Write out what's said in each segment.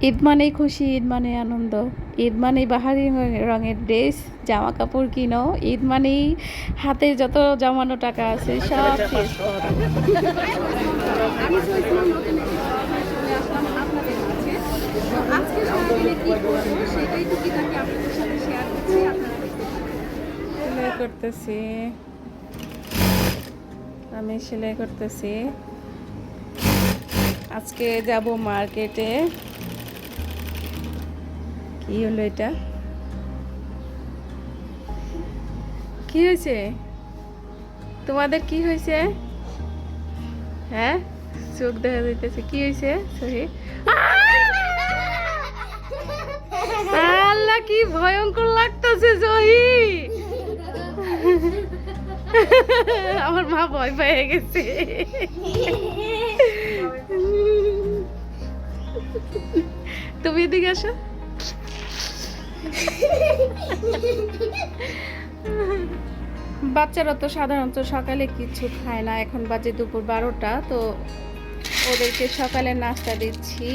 ঈদ মানেই খুশি, ঈদ মানে আনন্দ, ঈদ মানেই বাহারি রঙের ড্রেস, জামা কাপড় কিনো, ঈদ মানেই হাতে যত জমানো টাকা আছে সব শেষ করো। আমি চলছিলাম নতুন একটি ব্লগ নিয়ে চলে আসলাম আপনাদের কাছে। তো আজকে সারাদিনে কি করবো সেটাই টুকিটাকি আপনাদের সাথে শেয়ার করছি। আপনারা দেখতে সেলাই করতেছি, আমি সেলাই করতেছি। আজকে যাব মার্কেটে। কি হলো এটা? কি হয়েছে তোমাদের? কি হয়েছে? হ্যাঁ, চোখ দেখা যাইতেছে। কি হয়েছে সহি? আল্লাহ, কি ভয়ঙ্কর লাগতেছে জহি। আমার মা ভয় পেয়ে গেছে। তুমি এদিকে আসো। বাচ্চারা তো সাধারণত সকালে কিছু খায় না, এখন বাজে দুপুর 12টা। তো ওদেরকে সকালে নাস্তা দিচ্ছি।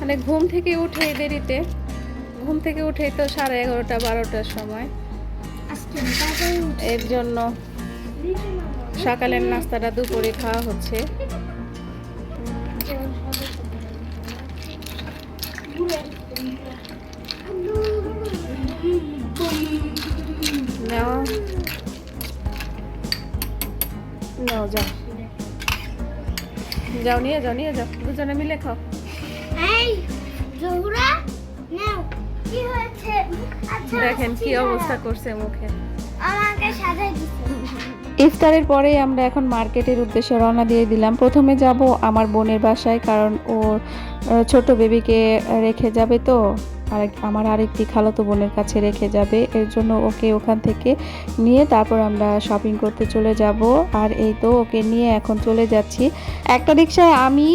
মানে ঘুম থেকে উঠে দেরিতে, ঘুম থেকে উঠে তো 11:30 12টার সময়, এর জন্য সকালের নাস্তাটা দুপুরে খাওয়া হচ্ছে। নাও নাও, যাও যাও, নিয়ে যাও, নিয়ে যাও, দুজনে মিলে খাও। দেখেন কি অবস্থা করছে মুখে। ইফতারের পরেই আমরা এখন মার্কেটের উদ্দেশ্যে রওনা দিয়ে দিলাম। প্রথমে যাব আমার বোনের বাসায়, কারণ ওর ছোট বেবিকে রেখে যাবে। তো আমার আরেকটি খালাতো বোনের কাছে রেখে যাবে, এর জন্য ওকে ওখান থেকে নিয়ে তারপর আমরা শপিং করতে চলে যাব। আর এই তো ওকে নিয়ে এখন চলে যাচ্ছি। একটা রিকশায় আমি,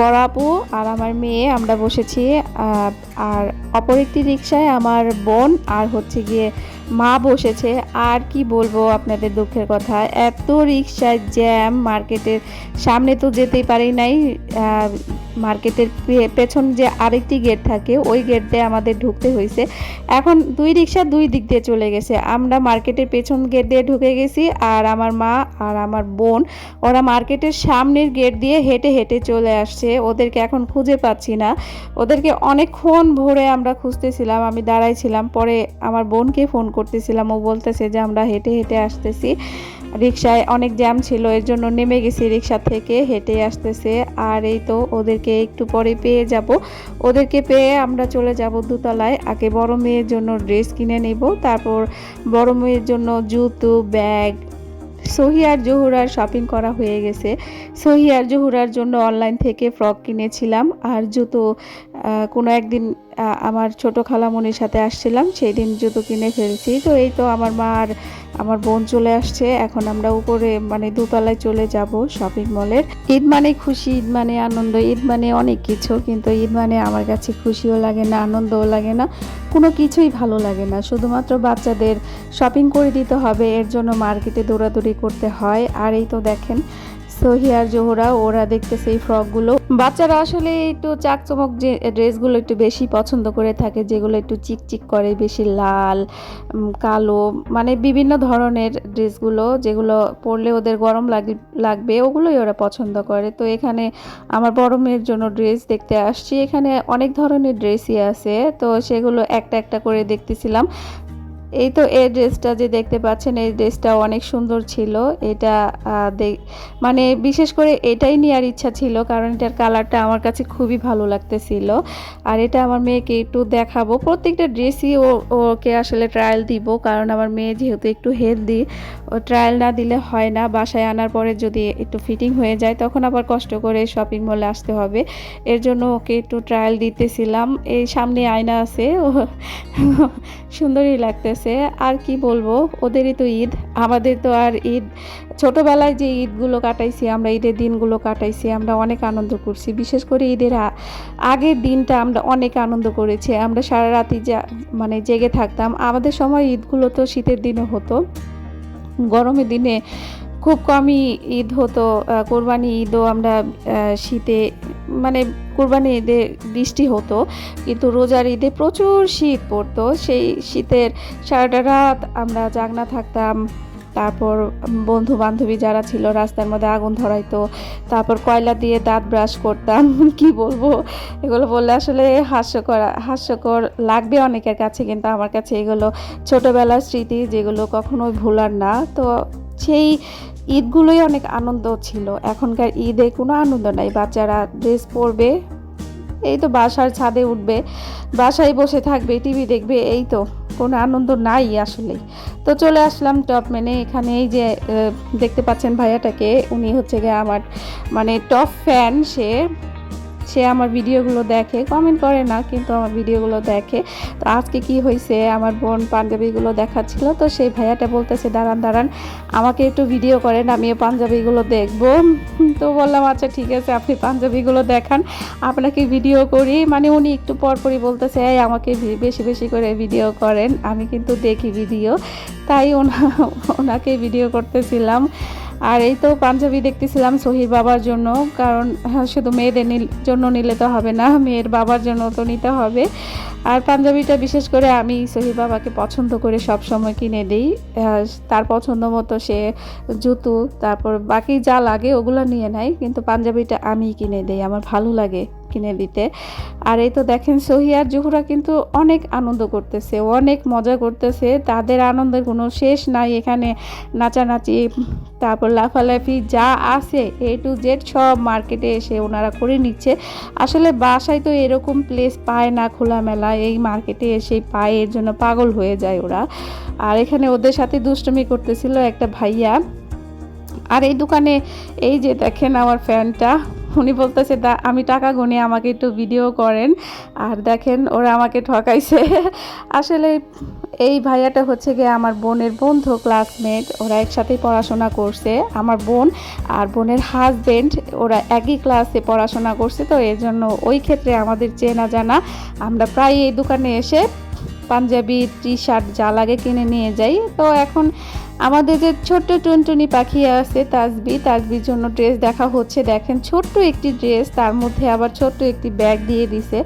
বড় আপু আর আমার মেয়ে আমরা বসেছি, আর অপর একটি রিকশায় আমার বোন আর হচ্ছে গিয়ে মা বসেছে। আর কি বলবো আপনাদের দুঃখের কথা, এত রিকশায় জ্যাম, মার্কেটের সামনে তো যেতেই পারি নাই। মার্কেটের পেছন যে আরেকটি গেট থাকে ওই গেট দিয়ে আমাদের ঢুকতে হয়েছে। এখন দুই রিকশা দুই দিক দিয়ে চলে গেছে, আমরা মার্কেটের পেছন গেট দিয়ে ঢুকে গেছি, আর আমার মা আর আমার বোন ওরা মার্কেটের সামনের গেট দিয়ে হেঁটে হেঁটে চলে আসছে। ওদেরকে এখন খুঁজে পাচ্ছি না, ওদেরকে অনেকক্ষণ ভোরে আমরা খুঁজতেছিলাম, আমি দাঁড়াইছিলাম। পরে আমার বোনকে ফোন করতেছিলাম, ও বলতেছে যে আমরা হেঁটে হেঁটে আসতেছি, রিকশায় অনেক জ্যাম ছিল এর জন্য নেমে গেছি রিকশা থেকে, হেঁটে আসতেছে। আর এই তো ওদেরকে একটু পরে পেয়ে যাব। ওদেরকে পেয়ে আমরা চলে যাব দোতলায়। আগে বড় মেয়ের জন্য ড্রেস কিনে নেব, তারপর বড় মেয়ের জন্য জুতো, ব্যাগ। সহি আর জহুরার শপিং করা হয়ে গেছে। সহি আর জহুরার জন্য অনলাইন থেকে ফ্রক কিনেছিলাম, আর জুতো কোনো একদিন আমার ছোট খালামণির সাথে আসছিলাম, সেই দিন জুতো কিনে ফেলছি। তো এই তো আমার মা আর আমার বোন চলে আসছে, এখন আমরা উপরে মানে দোতলায় চলে যাব শপিং মলের। ঈদ মানে খুশি, ঈদ মানে আনন্দ, ঈদ মানে অনেক কিছু, কিন্তু ঈদ মানে আমার কাছে খুশিও লাগে না, আনন্দও লাগে না, কোনো কিছুই ভালো লাগে না। শুধুমাত্র বাচ্চাদের শপিং করে দিতে হবে, এর জন্য মার্কেটে দৌড়াদৌড়ি করতে হয়। আর এই তো দেখেন সহি আর জোহরা ওরা দেখতেছে এই ফ্রকগুলো। বাচ্চারা আসলে একটু চাকচমক যে ড্রেসগুলো একটু বেশি পছন্দ করে থাকে, যেগুলো একটু চিকচিক করে, বেশি লাল, কালো, মানে বিভিন্ন ধরনের ড্রেসগুলো যেগুলো পরলে ওদের গরম লাগবে ওগুলোই ওরা পছন্দ করে। তো এখানে আমার বড় মেয়ের জন্য ড্রেস দেখতে আসছি, এখানে অনেক ধরনের ড্রেসই আছে, তো সেগুলো একটা একটা করে দেখতেছিলাম। এই তো এই ড্রেসটা যে দেখতে পাচ্ছেন, এই ড্রেসটা অনেক সুন্দর ছিল। এটা মানে বিশেষ করে এটাই নেওয়ার ইচ্ছা ছিল, কারণ এটার কালারটা আমার কাছে খুবই ভালো লাগতেছিল। আর এটা আমার মেয়েকে একটু দেখাবো, প্রত্যেকটা ড্রেসই ওকে আসলে ট্রায়াল দিব, কারণ আমার মেয়ে যেহেতু একটু হেলদি, ও ট্রায়াল না দিলে হয় না। বাসায় আনার পরে যদি একটু ফিটিং হয়ে যায় তখন আবার কষ্ট করে শপিং মলে আসতে হবে, এর জন্য ওকে একটু ট্রায়াল দিতেছিলাম। এই সামনে আয়না আছে, ও সুন্দরই লাগতেছে। করতেছে। আর কি বলবো, ওদেরই তো ঈদ, আমাদের তো আর ঈদ। ছোটবেলায় যে ঈদগুলো কাটাইছি আমরা, ঈদের দিনগুলো কাটাইছি, আমরা অনেক আনন্দ করছি। বিশেষ করে ঈদের আগের দিনটা আমরা অনেক আনন্দ করেছি। আমরা সারা রাতি মানে জেগে থাকতাম। আমাদের সময় ঈদগুলো তো শীতের দিনে হতো, গরমের দিনে খুব কমই ঈদ হতো। কোরবানি ঈদও আমরা শীতে, মানে কোরবানি ঈদে বৃষ্টি হতো, কিন্তু রোজার ঈদে প্রচুর শীত পড়তো। সেই শীতের সারাটা রাত আমরা জাগনা থাকতাম। তারপর বন্ধু বান্ধবী যারা ছিল রাস্তার মধ্যে আগুন ধরাইতো, তারপর কয়লা দিয়ে দাঁত ব্রাশ করতাম। কি বলবো, এগুলো বললে আসলে হাস্যকর লাগবে অনেকের কাছে, কিন্তু আমার কাছে এগুলো ছোটোবেলার স্মৃতি, যেগুলো কখনোই ভোলার না। তো সেই ঈদগুলোই অনেক আনন্দ ছিল। এখনকার ঈদে কোনো আনন্দ নাই। বাচ্চারা ড্রেস পরবে, এই তো বাসার ছাদে উঠবে, বাসায় বসে থাকবে, টিভি দেখবে, এই তো, কোনো আনন্দ নাই আসলে। তো চলে আসলাম টপ মেনে। এখানে এই যে দেখতে পাচ্ছেন ভাইয়াটাকে, উনি হচ্ছে গিয়ে আমার মানে টপ ফ্যান। সে আমার ভিডিওগুলো দেখে, কমেন্ট করে না, কিন্তু আমার ভিডিওগুলো দেখে। তো আজকে কি হয়েছে, আমার বোন পাঞ্জাবিগুলো দেখাচ্ছিল, তো সেই ভাইয়াটা বলতেছে দাঁড়ান আমাকে একটু ভিডিও করেন, আমিও পাঞ্জাবিগুলো দেখবো। তো বললাম আচ্ছা ঠিক আছে, আপনি পাঞ্জাবিগুলো দেখান, আপনাকে ভিডিও করি। মানে উনি একটু পরপরই বলতেছে এই আমাকে বেশি বেশি করে ভিডিও করেন, আমি কিন্তু দেখি ভিডিও, তাই ওনাকে ভিডিও করতেছিলাম। আর এই তো পাঞ্জাবি দেখতেছিলাম সহির বাবার জন্য, কারণ শুধু মেয়েদের জন্য নিলে তো হবে না, মেয়ের বাবার জন্য তো নিতে হবে। আর পাঞ্জাবিটা বিশেষ করে আমি সহির বাবাকে পছন্দ করে সব সময় কিনে দিই। তার পছন্দ মতো সে জুতো, তারপর বাকি যা লাগে ওগুলো নিয়ে নেয়, কিন্তু পাঞ্জাবিটা আমি কিনে দিই, আমার ভালো লাগে কিনে দিতে। আর এই তো দেখেন সহি আর জুহুরা কিন্তু অনেক আনন্দ করতেছে, অনেক মজা করতেছে, তাদের আনন্দের কোনো শেষ নাই। এখানে নাচানাচি, তারপর লাফালাফি যা আছে A to Z সব মার্কেটে এসে ওনারা করে নিচ্ছে। আসলে বাসায় তো এরকম প্লেস পায় না খোলামেলা, এই মার্কেটে এসে পায়, এর জন্য পাগল হয়ে যায় ওরা। আর এখানে ওদের সাথে দুষ্টুমি করতেছিল একটা ভাইয়া। আর এই দোকানে এই যে দেখেন আমার ফ্যানটা, উনি বলতেছে আমি টাকা গুনি, আমাকে একটু ভিডিও করেন। আর দেখেন ওরা আমাকে ঠকাইছে। আসলে এই ভাইয়াটা হচ্ছে গিয়ে আমার বোনের বন্ধু, ক্লাসমেট, ওরা একসাথেই পড়াশোনা করছে। আমার বোন আর বোনের হাজবেন্ড ওরা একই ক্লাসে পড়াশোনা করছে, তো এর জন্য ওই ক্ষেত্রে আমাদের চেনা জানা। আমরা প্রায় এই দোকানে এসে পাঞ্জাবি, টি শার্ট যা লাগে কিনে নিয়ে যাই। তো এখন আমাদের যে ছোট্ট টুনটুনি পাখি আছে তাসবির জন্য ড্রেস দেখা হচ্ছে। দেখেন ছোট্ট একটি ড্রেস, তার মধ্যে আবার ছোট্ট একটি ব্যাগ দিয়ে দিছে।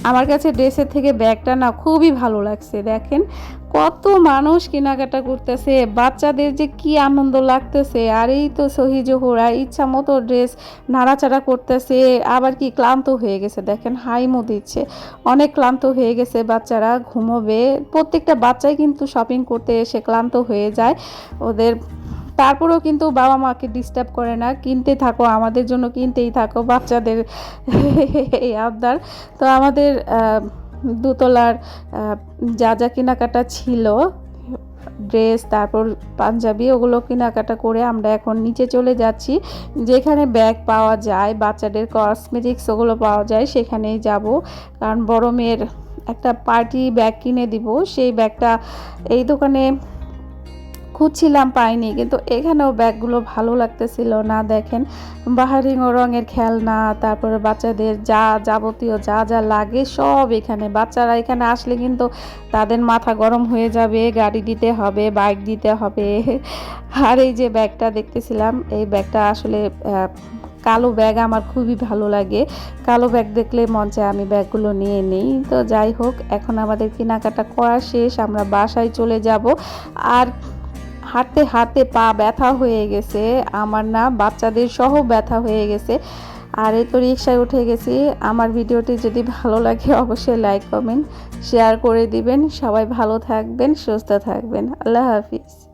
আমার কাছে ড্রেসের থেকে ব্যাগটা না খুবই ভালো লাগছে। দেখেন কত মানুষ কেনাকাটা করতেছে, বাচ্চাদের যে কি আনন্দ লাগতেছে। আর এই তো সহি জোহরা ইচ্ছা মতো ড্রেস নাড়াচাড়া করতেছে, আবার কি ক্লান্ত হয়ে গেছে, দেখেন হাইমো দিচ্ছে, অনেক ক্লান্ত হয়ে গেছে, বাচ্চারা ঘুমোবে। প্রত্যেকটা বাচ্চাই কিন্তু শপিং করতে এসে ক্লান্ত হয়ে যায় ওদের। তারপরেও কিন্তু বাবা মাকে ডিস্টার্ব করে না, কিনতে থাকো, আমাদের জন্য কিনতেই থাকো, বাচ্চাদের এই আবদার। তো আমাদের দোতলার যা যা কেনাকাটা ছিল, ড্রেস তারপর পাঞ্জাবি, ওগুলো কেনাকাটা করে আমরা এখন নিচে চলে যাচ্ছি, যেখানে ব্যাগ পাওয়া যায়, বাচ্চাদের কসমেটিক্স ওগুলো পাওয়া যায়, সেখানেই যাব। কারণ বড় মেয়ের একটা পার্টি ব্যাগ কিনে দিব, সেই ব্যাগটা এই দোকানে খুঁজছিলাম পাইনি, কিন্তু এখানেও ব্যাগগুলো ভালো লাগতেছিল না। দেখেন বাহারি রঙের খেলনা, তারপরে বাচ্চাদের যা যাবতীয় যা যা লাগে সব এখানে। বাচ্চারা এখানে আসলে কিন্তু তাদের মাথা গরম হয়ে যাবে, গাড়ি দিতে হবে, বাইক দিতে হবে। আর এই যে ব্যাগটা দেখতেছিলাম, এই ব্যাগটা আসলে কালো ব্যাগ আমার খুবই ভালো লাগে, কালো ব্যাগ দেখলে মন চায় আমি ব্যাগগুলো নিয়ে নিই। তো যাই হোক, এখন আমাদের কেনাকাটা করা শেষ, আমরা বাসায় চলে যাব। আর হাঁটতে হাঁটতে পা ব্যথা হয়ে গেছে আমার, না বাচ্চাদের সহ ব্যথা হয়ে গেছে। আর এই তো রিকশায় উঠে গেছি। আমার ভিডিওটি যদি ভালো লাগে অবশ্যই লাইক কমেন্ট শেয়ার করে দিবেন। সবাই ভালো থাকবেন, সুস্থ থাকবেন। আল্লাহ হাফিজ।